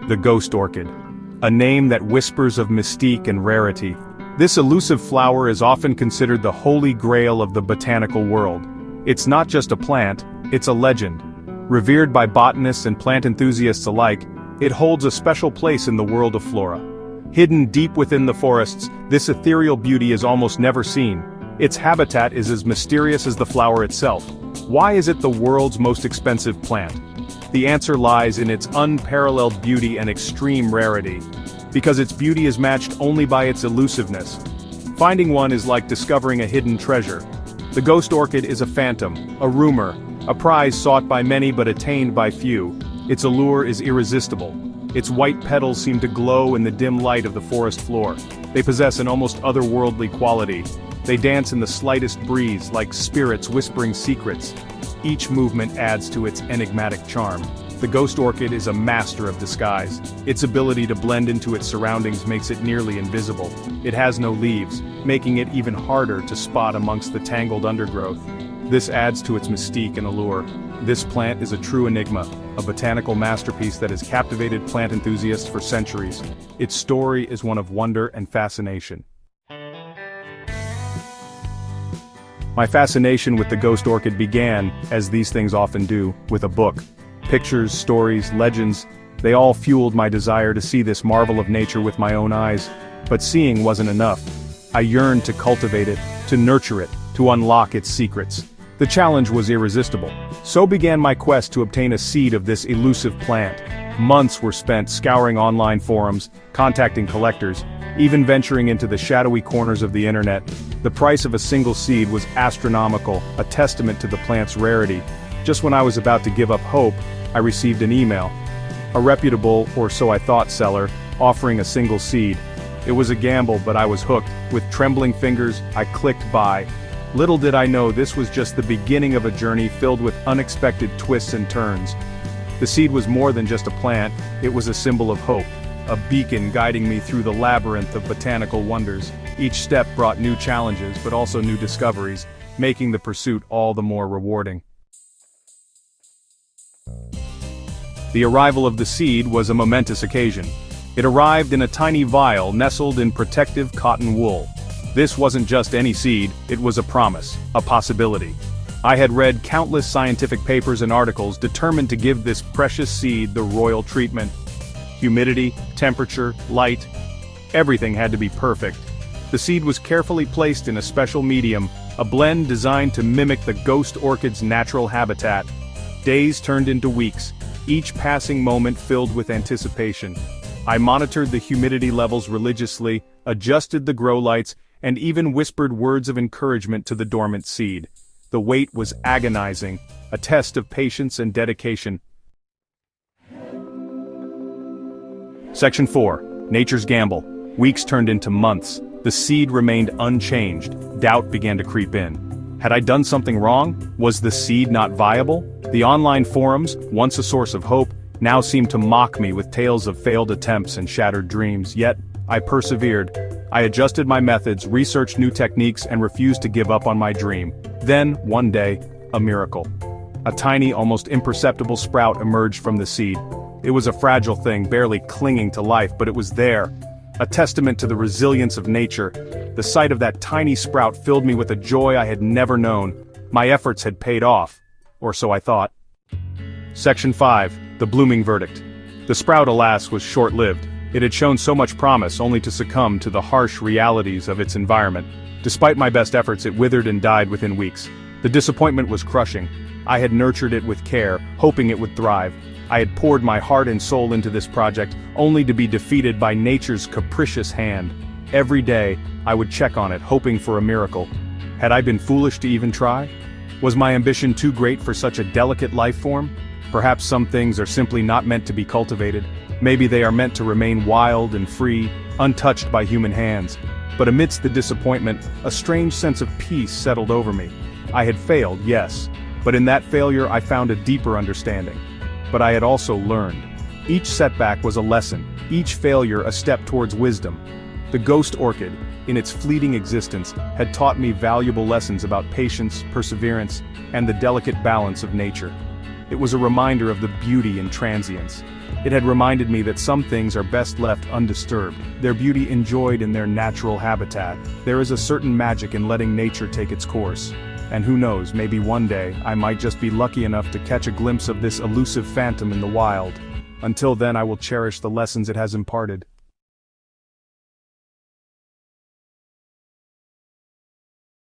the ghost orchid. A name that whispers of mystique and rarity. This elusive flower is often considered the holy grail of the botanical world. It's not just a plant, it's a legend. Revered by botanists and plant enthusiasts alike, it holds a special place in the world of flora. Hidden deep within the forests, this ethereal beauty is almost never seen. Its habitat is as mysterious as the flower itself. Why is it the world's most expensive plant? The answer lies in its unparalleled beauty and extreme rarity. Because its beauty is matched only by its elusiveness. Finding one is like discovering a hidden treasure. The ghost orchid is a phantom, a rumor, a prize sought by many but attained by few. Its allure is irresistible. Its white petals seem to glow in the dim light of the forest floor. They possess an almost otherworldly quality. They dance in the slightest breeze, like spirits whispering secrets. Each movement adds to its enigmatic charm. The ghost orchid is a master of disguise. Its ability to blend into its surroundings makes it nearly invisible. It has no leaves, making it even harder to spot amongst the tangled undergrowth. This adds to its mystique and allure. This plant is a true enigma, a botanical masterpiece that has captivated plant enthusiasts for centuries. Its story is one of wonder and fascination. My fascination with the ghost orchid began, as these things often do, with a book. Pictures, stories, legends, they all fueled my desire to see this marvel of nature with my own eyes. But seeing wasn't enough. I yearned to cultivate it, to nurture it, to unlock its secrets. The challenge was irresistible. So began my quest to obtain a seed of this elusive plant. Months were spent scouring online forums, contacting collectors, even venturing into the shadowy corners of the internet. The price of a single seed was astronomical, a testament to the plant's rarity. Just when I was about to give up hope, I received an email. A reputable, or so I thought, seller, offering a single seed. It was a gamble, but I was hooked. With trembling fingers, I clicked buy. Little did I know this was just the beginning of a journey filled with unexpected twists and turns. The seed was more than just a plant, it was a symbol of hope. A beacon guiding me through the labyrinth of botanical wonders. Each step brought new challenges, but also new discoveries, making the pursuit all the more rewarding. The arrival of the seed was a momentous occasion. It arrived in a tiny vial nestled in protective cotton wool. This wasn't just any seed, it was a promise, a possibility. I had read countless scientific papers and articles determined to give this precious seed the royal treatment. Humidity, temperature, light, everything had to be perfect. The seed was carefully placed in a special medium, a blend designed to mimic the ghost orchid's natural habitat. Days turned into weeks, each passing moment filled with anticipation. I monitored the humidity levels religiously, adjusted the grow lights, and even whispered words of encouragement to the dormant seed. The wait was agonizing, a test of patience and dedication. Section 4. Nature's Gamble. Weeks turned into months. The seed remained unchanged. Doubt began to creep in. Had I done something wrong? Was the seed not viable? The online forums, once a source of hope, now seemed to mock me with tales of failed attempts and shattered dreams. Yet, I persevered. I adjusted my methods, researched new techniques, and refused to give up on my dream. Then, one day, a miracle. A tiny, almost imperceptible sprout emerged from the seed. It was a fragile thing, barely clinging to life, but it was there. A testament to the resilience of nature. The sight of that tiny sprout filled me with a joy I had never known. My efforts had paid off. Or so I thought. Section 5. The Blooming Verdict. The sprout, alas, was short-lived. It had shown so much promise only to succumb to the harsh realities of its environment. Despite my best efforts, it withered and died within weeks. The disappointment was crushing. I had nurtured it with care, hoping it would thrive. I had poured my heart and soul into this project, only to be defeated by nature's capricious hand. Every day, I would check on it, hoping for a miracle. Had I been foolish to even try? Was my ambition too great for such a delicate life form? Perhaps some things are simply not meant to be cultivated. Maybe they are meant to remain wild and free, untouched by human hands. But amidst the disappointment, a strange sense of peace settled over me. I had failed, yes, but in that failure I found a deeper understanding. But I had also learned. Each setback was a lesson, each failure a step towards wisdom. The ghost orchid, in its fleeting existence, had taught me valuable lessons about patience, perseverance, and the delicate balance of nature. It was a reminder of the beauty in transience. It had reminded me that some things are best left undisturbed, their beauty enjoyed in their natural habitat. There is a certain magic in letting nature take its course. And who knows, maybe one day, I might just be lucky enough to catch a glimpse of this elusive phantom in the wild. Until then, I will cherish the lessons it has imparted.